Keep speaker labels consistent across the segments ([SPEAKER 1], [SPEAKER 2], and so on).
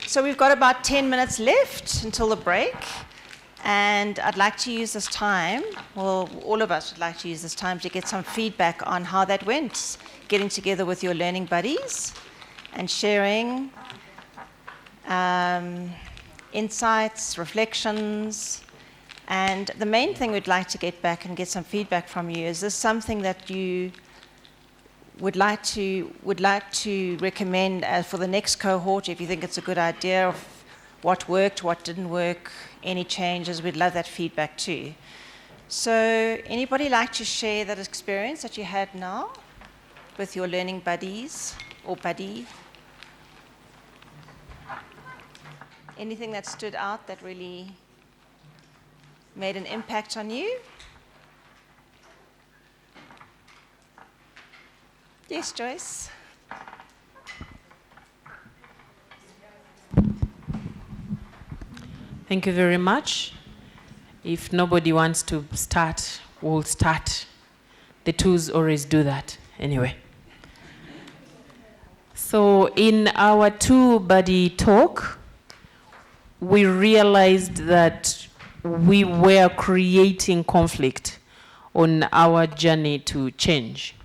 [SPEAKER 1] So we've got about 10 minutes left until the break. And I'd like to use this time, well, all of us would like to use this time to get some feedback on how that went, getting together with your learning buddies and sharing insights, reflections. And the main thing we'd like to get back and get some feedback from you, is this something that you would like to recommend for the next cohort, if you think it's a good idea, of what worked, what didn't work, any changes? We'd love that feedback too. So anybody like to share that experience that you had now with your learning buddies or buddy? Anything that stood out that really made an impact on you? Yes, Joyce.
[SPEAKER 2] Thank you very much. If nobody wants to start, we'll start. The twos always do that anyway. So in our two-buddy talk, we realized that we were creating conflict on our journey to change.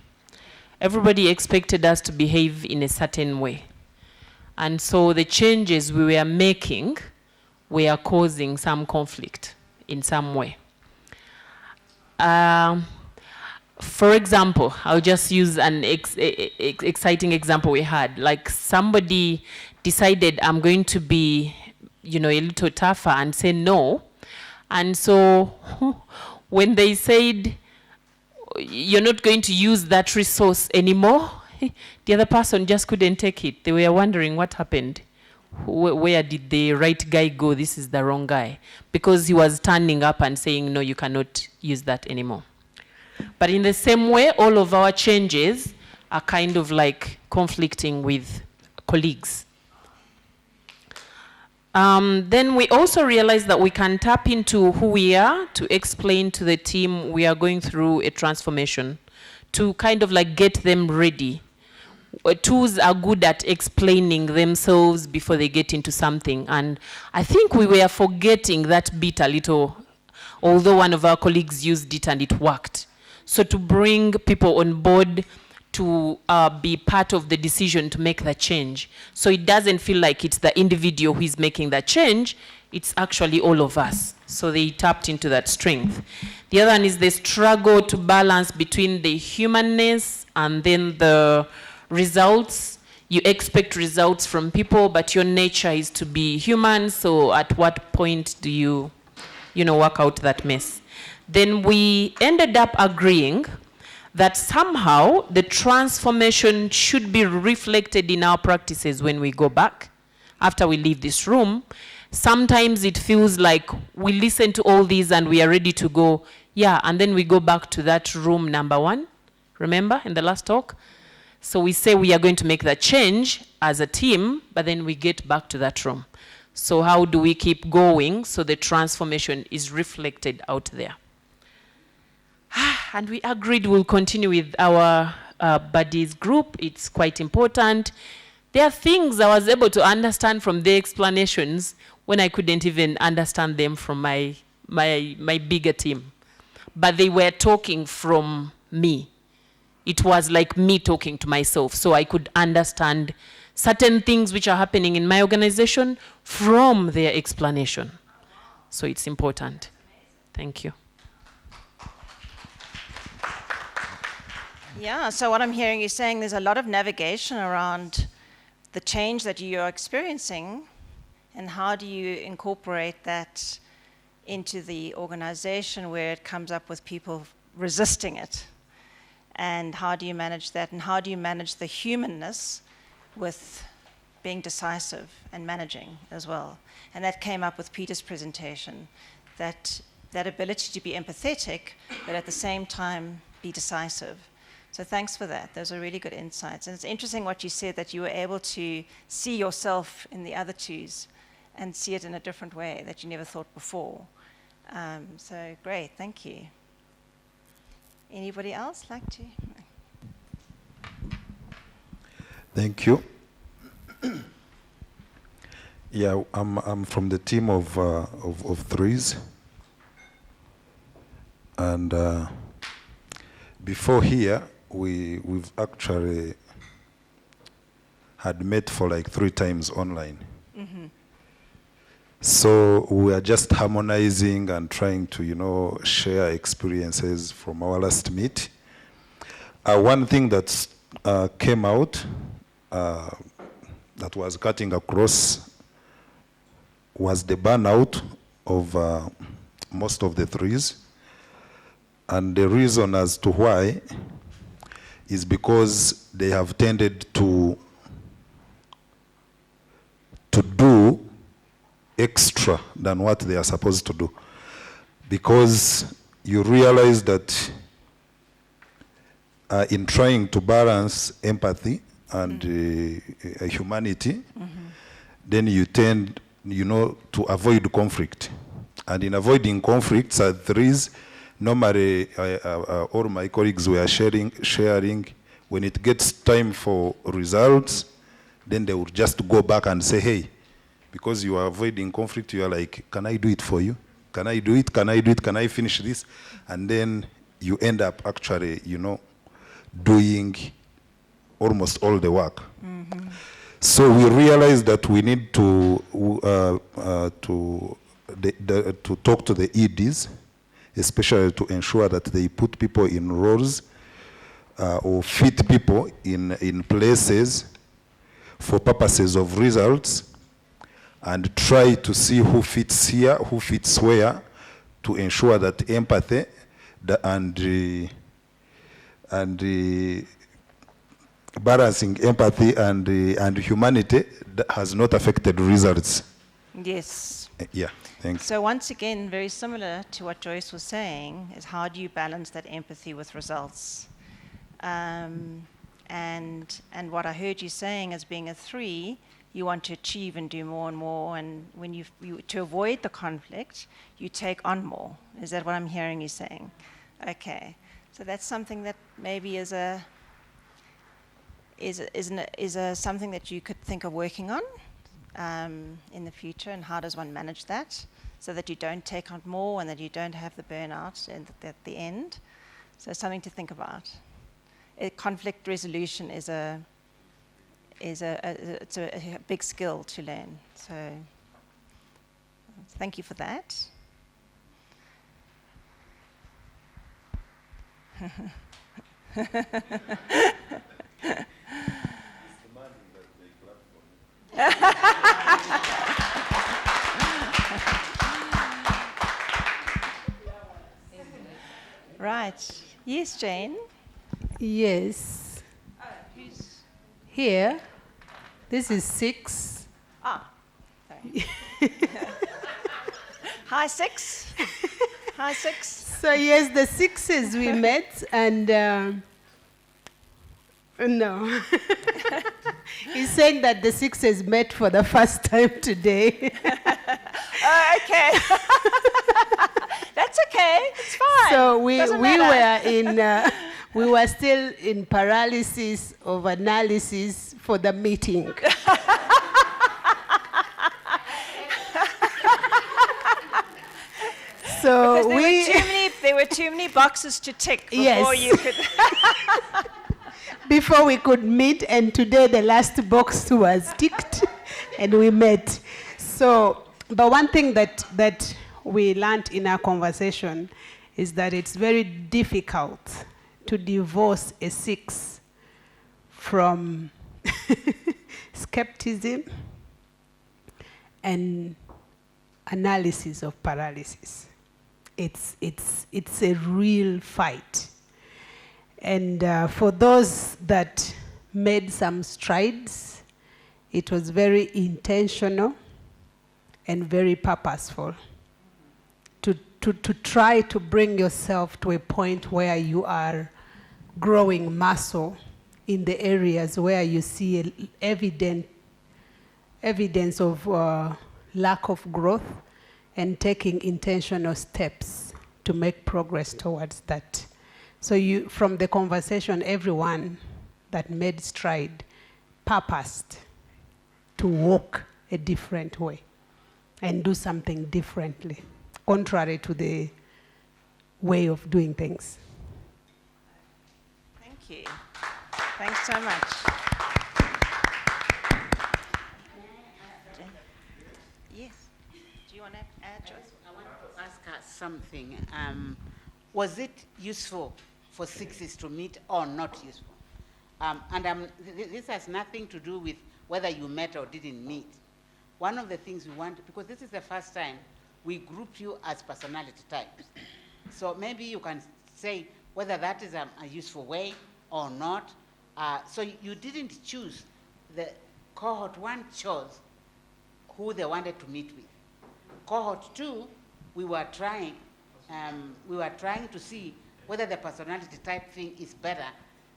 [SPEAKER 2] Everybody expected us to behave in a certain way. And so the changes we were making were causing some conflict in some way. For example, I'll just use an exciting example we had. Like somebody decided, I'm going to be, a little tougher and say no. And so when they said, you're not going to use that resource anymore, the other person just couldn't take it. They were wondering what happened. Where did the right guy go? This is the wrong guy. Because he was standing up and saying, no, you cannot use that anymore. But in the same way, all of our changes are kind of like conflicting with colleagues. Then we also realized that we can tap into who we are to explain to the team we are going through a transformation, to kind of like get them ready. Tools are good at explaining themselves before they get into something. And I think we were forgetting that bit a little, although one of our colleagues used it and it worked. So to bring people on board to be part of the decision to make the change. So it doesn't feel like it's the individual who is making the change, it's actually all of us. So they tapped into that strength. The other one is the struggle to balance between the humanness and then the results. You expect results from people, but your nature is to be human, so at what point do you work out that mess? Then we ended up agreeing that somehow the transformation should be reflected in our practices when we go back, after we leave this room. Sometimes it feels like we listen to all these and we are ready to go, and then we go back to that room number 1, remember, in the last talk? So we say we are going to make that change as a team, but then we get back to that room. So how do we keep going so the transformation is reflected out there? And we agreed we'll continue with our buddies group. It's quite important. There are things I was able to understand from their explanations when I couldn't even understand them from my bigger team. But they were talking from me. It was like me talking to myself, so I could understand certain things which are happening in my organization from their explanation. So it's important. Thank you.
[SPEAKER 1] Yeah, so what I'm hearing you saying, there's a lot of navigation around the change that you're experiencing, and how do you incorporate that into the organization where it comes up with people resisting it? And how do you manage that? And how do you manage the humanness with being decisive and managing as well? And that came up with Peter's presentation, that ability to be empathetic, but at the same time be decisive. So thanks for that. Those are really good insights. And it's interesting what you said, that you were able to see yourself in the other twos and see it in a different way that you never thought before. So great, thank you. Anybody else like to?
[SPEAKER 3] Thank you. Yeah, I'm from the team of threes, and before here we've actually had met for like 3 times online.
[SPEAKER 1] Mm-hmm.
[SPEAKER 3] So we are just harmonizing and trying to share experiences from our last meet. One thing that came out that was cutting across was the burnout of most of the threes. And the reason as to why is because they have tended to do extra than what they are supposed to do. Because you realize that in trying to balance empathy and humanity, then you tend, to avoid conflict. And in avoiding conflicts at threes, normally all my colleagues were sharing, when it gets time for results, then they would just go back and say, hey, because you are avoiding conflict, you are like, can I do it for you? Can I do it? Can I do it? Can I finish this? And then you end up actually, doing almost all the work. Mm-hmm. So we realized that we need to talk to the EDs, especially to ensure that they put people in roles or fit people in places for purposes of results, and try to see who fits here, who fits where, to ensure that empathy and balancing empathy and humanity has not affected results.
[SPEAKER 1] Yes.
[SPEAKER 3] Yeah, thanks.
[SPEAKER 1] So once again, very similar to what Joyce was saying, is how do you balance that empathy with results? And what I heard you saying as being a 3, you want to achieve and do more and more, and when you to avoid the conflict, you take on more. Is that what I'm hearing you saying? Okay, so that's something that maybe is something that you could think of working on in the future, and how does one manage that so that you don't take on more and that you don't have the burnout at the end. So something to think about. Conflict resolution is a big skill to learn. So thank you for that. Right. Yes, Jane.
[SPEAKER 4] Yes.
[SPEAKER 1] Who's
[SPEAKER 4] Here, this is 6.
[SPEAKER 1] sorry. Hi, 6. Hi, 6.
[SPEAKER 4] So yes, the 6s we met, and no. He's saying that the 6s met for the first time today.
[SPEAKER 1] Oh, okay. That's okay. It's fine.
[SPEAKER 4] So we
[SPEAKER 1] Doesn't
[SPEAKER 4] were
[SPEAKER 1] matter.
[SPEAKER 4] we were still in paralysis of analysis for the meeting. So
[SPEAKER 1] Because there were too many boxes to tick before
[SPEAKER 4] Yes.
[SPEAKER 1] you could.
[SPEAKER 4] before we could meet, and today the last box was ticked and we met. So, but one thing that we learned in our conversation is that it's very difficult to divorce a 6 from skepticism and analysis of paralysis. It's a real fight. And for those that made some strides, it was very intentional and very purposeful to try to bring yourself to a point where you are growing muscle in the areas where you see evidence of lack of growth, and taking intentional steps to make progress towards that. So from the conversation, everyone that made stride purposed to walk a different way and do something differently, contrary to the way of doing things.
[SPEAKER 1] Thank you. Thanks so much. Yes. Do you want to add, Joyce?
[SPEAKER 5] I want to ask her something. Was it useful for sixes to meet or not useful? This has nothing to do with whether you met or didn't meet. One of the things we want, because this is the first time we group you as personality types. So maybe you can say whether that is a useful way or not. So you didn't choose. The cohort 1 chose who they wanted to meet with. Cohort 2, we were trying to see whether the personality type thing is better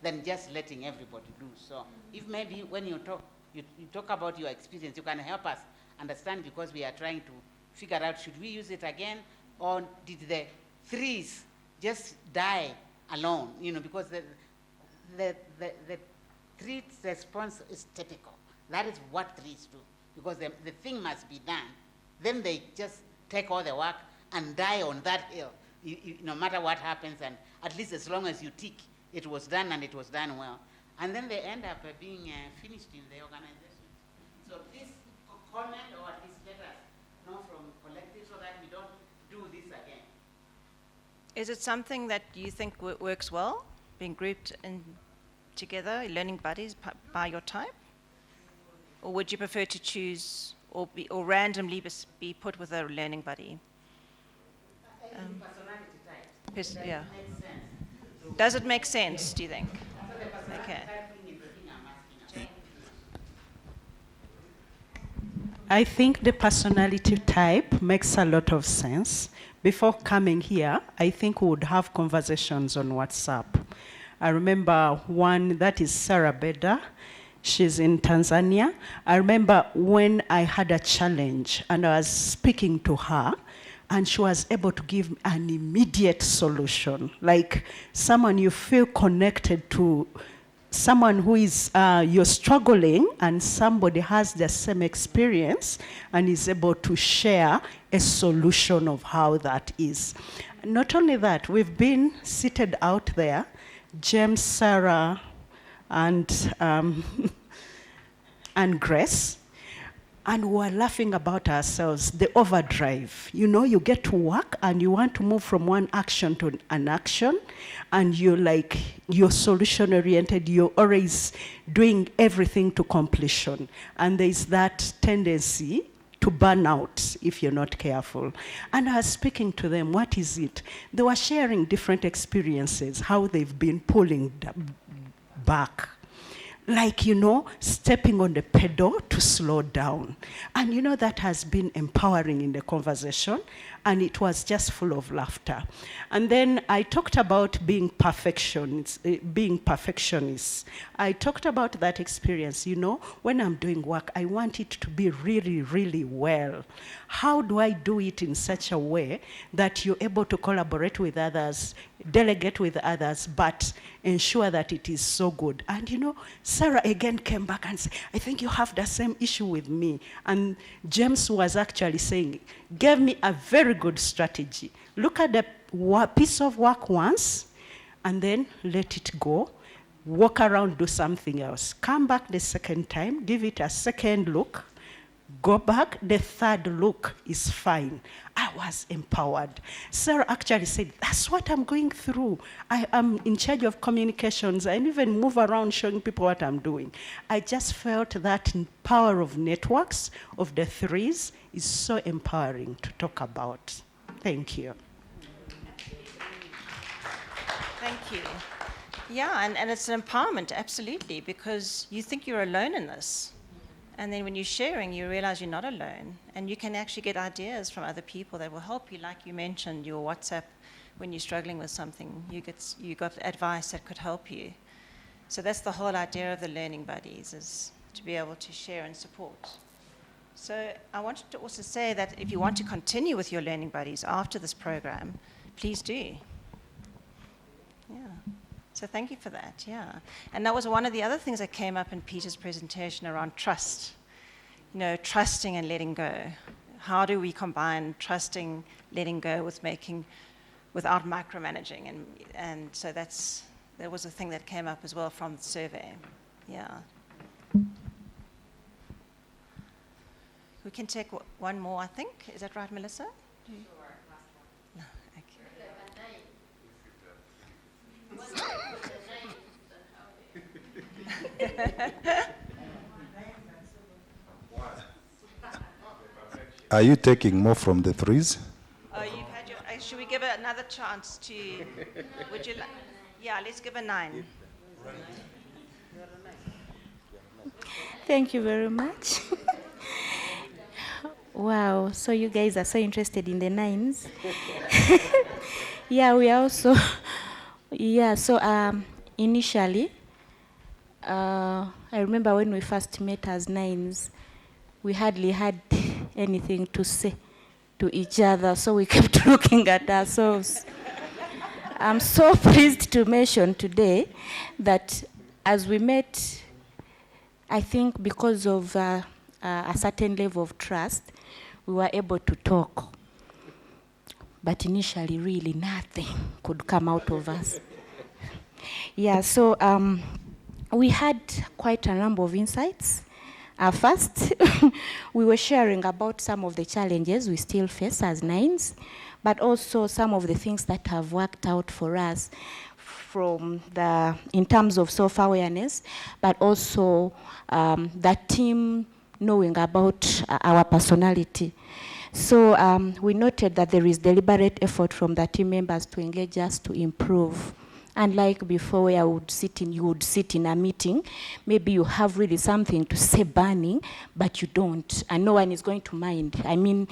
[SPEAKER 5] than just letting everybody do. So if maybe when you talk about your experience, you can help us understand, because we are trying to figure out, should we use it again, or did the 3s just die alone? You know, because the 3's response is typical. That is what 3s do, because the thing must be done. Then they just take all the work and die on that hill, no matter what happens, and at least as long as you tick, it was done and it was done well. And then they end up being finished in the organization. So please comment, or at least let us know from collective, so that we don't do this again.
[SPEAKER 1] Is it something that you think works well, being grouped in together, learning buddies by your type? Or would you prefer to choose or randomly be put with a learning buddy?
[SPEAKER 5] Personality types.
[SPEAKER 1] Yeah.
[SPEAKER 5] Makes sense.
[SPEAKER 1] Does it make sense, do you think? Okay.
[SPEAKER 6] I think the personality type makes a lot of sense. Before coming here, I think we would have conversations on WhatsApp. I remember one, that is Sarah Beda. She's in Tanzania. I remember when I had a challenge and I was speaking to her, and she was able to give an immediate solution, like someone you feel connected to, someone who is, you're struggling and somebody has the same experience and is able to share a solution of how that is. Not only that, we've been seated out there, James, Sarah, and Grace, and we're laughing about ourselves, the overdrive. You know, you get to work and you want to move from one action to an action, and you're solution oriented, you're always doing everything to completion. And there's that tendency to burn out if you're not careful. And I was speaking to them, what is it? They were sharing different experiences, how they've been pulling back. Like, you know, stepping on the pedal to slow down. And, you know, that has been empowering in the conversation, and it was just full of laughter. And then I talked about being perfectionists. I talked about that experience. You know, when I'm doing work, I want it to be really, really well. How do I do it in such a way that you're able to collaborate with others, delegate with others, but ensure that it is so good? And, you know, Sarah again came back and said, I think you have the same issue with me. And James was actually saying, gave me a very good strategy. Look at the piece of work once, and then let it go. Walk around, do something else. Come back the second time, give it a second look. Go back, the third look is fine. I was empowered. Sarah actually said, that's what I'm going through. I am in charge of communications. I even move around showing people what I'm doing. I just felt that power of networks, of the 3s, is so empowering to talk about. Thank you.
[SPEAKER 1] Thank you. Yeah, and it's an empowerment, absolutely, because you think you're alone in this. And then when you're sharing, you realize you're not alone. And you can actually get ideas from other people that will help you. Like you mentioned, your WhatsApp, when you're struggling with something, you got advice that could help you. So that's the whole idea of the learning buddies, is to be able to share and support. So I wanted to also say that if you want to continue with your learning buddies after this program, please do. Yeah. So thank you for that, yeah. And that was one of the other things that came up in Peter's presentation around trust. trusting and letting go. How do we combine trusting, letting go without micromanaging? And so that was a thing that came up as well from the survey. Yeah. We can take one more, I think. Is that right, Melissa? Sure, last one. No, okay.
[SPEAKER 3] Are you taking more from the threes?
[SPEAKER 1] Oh, you've had your. Should we give it another chance to? Would you like? Yeah, let's give a 9.
[SPEAKER 7] Thank you very much. Wow, so you guys are so interested in the 9s. Yeah, we are also. Yeah, so initially, I remember when we first met as 9s, we hardly had anything to say to each other, so we kept looking at ourselves. I'm so pleased to mention today that as we met, I think because of a certain level of trust, we were able to talk. But initially, really nothing could come out of us. Yeah, so we had quite a number of insights. First, we were sharing about some of the challenges we still face as 9s, but also some of the things that have worked out for us in terms of self-awareness, but also the team knowing about our personality. So we noted that there is deliberate effort from the team members to engage us to improve. Unlike before where you would sit in a meeting, maybe you have really something to say burning, but you don't, and no one is going to mind. I mean,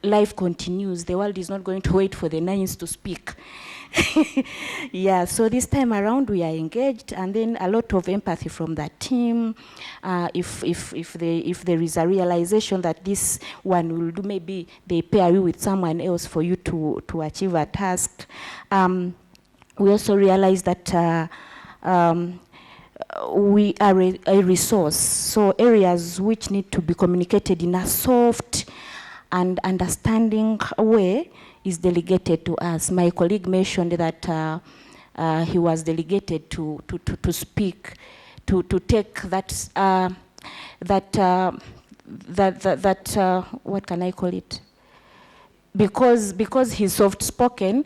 [SPEAKER 7] life continues. The world is not going to wait for the 9s to speak. Yeah, so this time around we are engaged, and then a lot of empathy from the team. If there is a realization that this one will do, maybe they pair you with someone else for you to achieve a task. We also realize that we are a resource, so areas which need to be communicated in a soft and understanding way is delegated to us. My colleague mentioned that he was delegated to speak, to take that what can I call it? Because he's soft-spoken,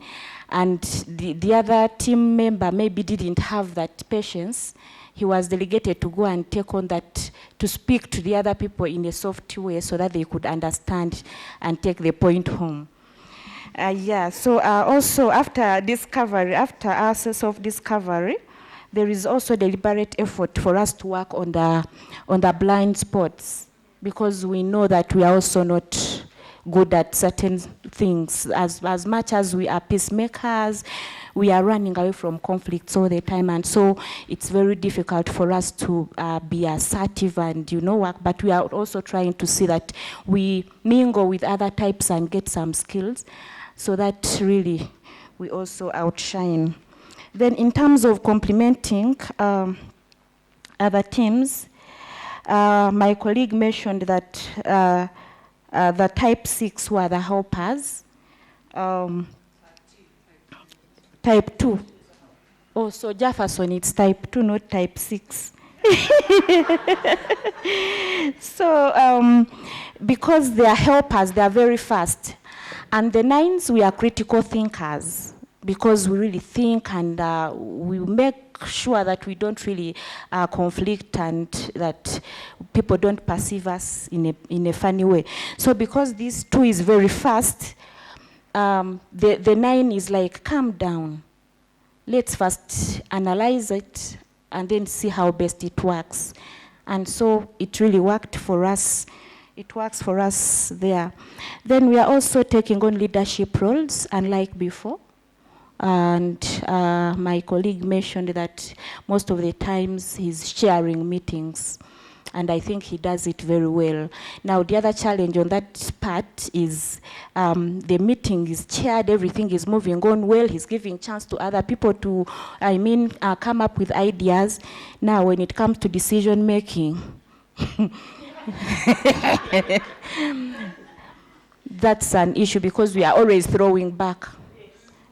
[SPEAKER 7] and the other team member maybe didn't have that patience, he was delegated to go and take on that, to speak to the other people in a soft way so that they could understand and take the point home. Yeah, so also after our self-discovery, there is also deliberate effort for us to work on the blind spots, because we know that we are also not good at certain things. As much as we are peacemakers, we are running away from conflicts all the time, and so it's very difficult for us to be assertive and work, but we are also trying to see that we mingle with other types and get some skills, so that really we also outshine. Then in terms of complementing other teams, my colleague mentioned that the type 6 were the helpers. Type 2. Oh, so Jefferson, it's type 2, not type 6. So because they are helpers, they are very fast. And the 9s, we are critical thinkers, because we really think, and we make sure that we don't really conflict, and that people don't perceive us in a funny way. So because this 2 is very fast, the 9 is like, calm down. Let's first analyze it and then see how best it works. And so it really worked for us. It works for us there. Then we are also taking on leadership roles, unlike before. And my colleague mentioned that most of the times he's chairing meetings, and I think he does it very well. Now, the other challenge on that part is the meeting is chaired, everything is moving on well, he's giving chance to other people to, come up with ideas. Now, when it comes to decision making, That's an issue because we are always throwing back.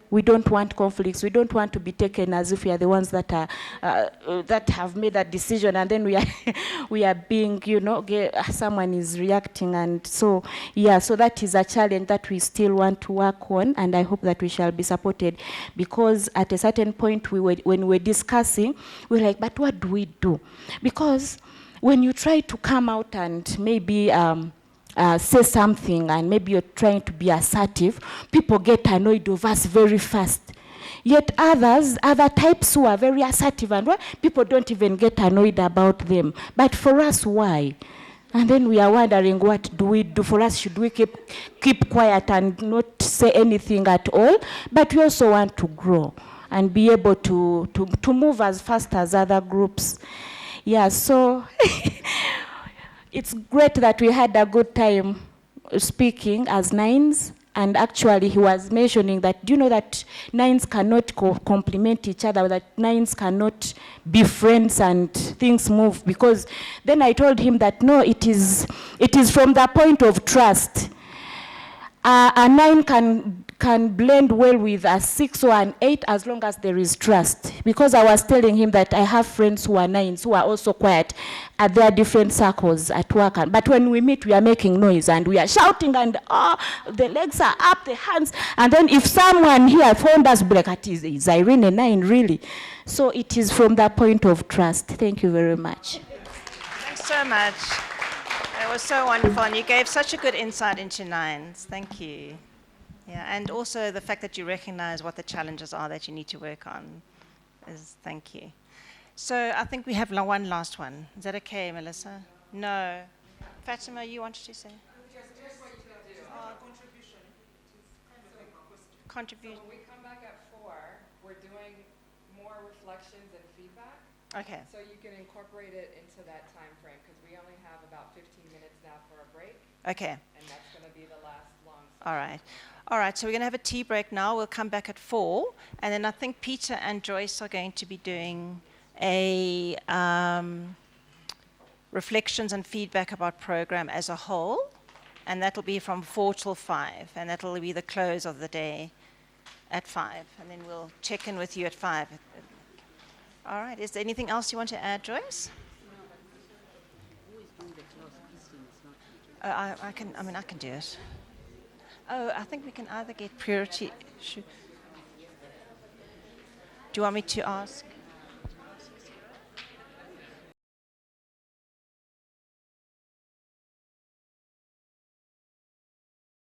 [SPEAKER 7] We don't want conflicts. We don't want to be taken as if we are the ones that are that have made that decision, and then we are we are being, someone is reacting, and so yeah. So that is a challenge that we still want to work on, and I hope that we shall be supported, because at a certain point when we were discussing, we were like, but what do we do? Because when you try to come out and maybe say something, and maybe you're trying to be assertive, people get annoyed of us very fast. Yet other types who are very assertive, and people don't even get annoyed about them. But for us, why? And then we are wondering, what do we do? For us, should we keep quiet and not say anything at all? But we also want to grow and be able to move as fast as other groups. Yeah, so it's great that we had a good time speaking as nines, and actually he was mentioning that, do you know that nines cannot complement each other, that nines cannot be friends and things move? Because then I told him that no, it is from the point of trust. A 9 can blend well with a 6 or an 8 as long as there is trust. Because I was telling him that I have friends who are 9s who are also quiet at their different circles at work. But when we meet, we are making noise and we are shouting, and the legs are up, the hands. And then if someone here phoned us, like, is Irene a 9 really? So it is from that point of trust. Thank you very much.
[SPEAKER 1] Thanks so much. It was so wonderful, and you gave such a good insight into nines. Thank you. Yeah, and also the fact that you recognize what the challenges are that you need to work on. Thank you. So I think we have one last one. Is that okay, Melissa? No. Fatima, you wanted to say? Contribution.
[SPEAKER 8] So when we come back at 4, we're doing more reflections and feedback.
[SPEAKER 1] Okay.
[SPEAKER 8] So you can incorporate it into that time frame, because we only have about 15 minutes now for a break.
[SPEAKER 1] Okay.
[SPEAKER 8] And that's going to be the last long session.
[SPEAKER 1] All right. All right, so we're going to have a tea break now. We'll come back at 4. And then I think Peter and Joyce are going to be doing a reflections and feedback about program as a whole. And that'll be from 4 till 5. And that'll be the close of the day at 5. And then we'll check in with you at 5. All right. Is there anything else you want to add, Joyce? I can do it. Oh, I think we can either get Purity. Do you want me to ask?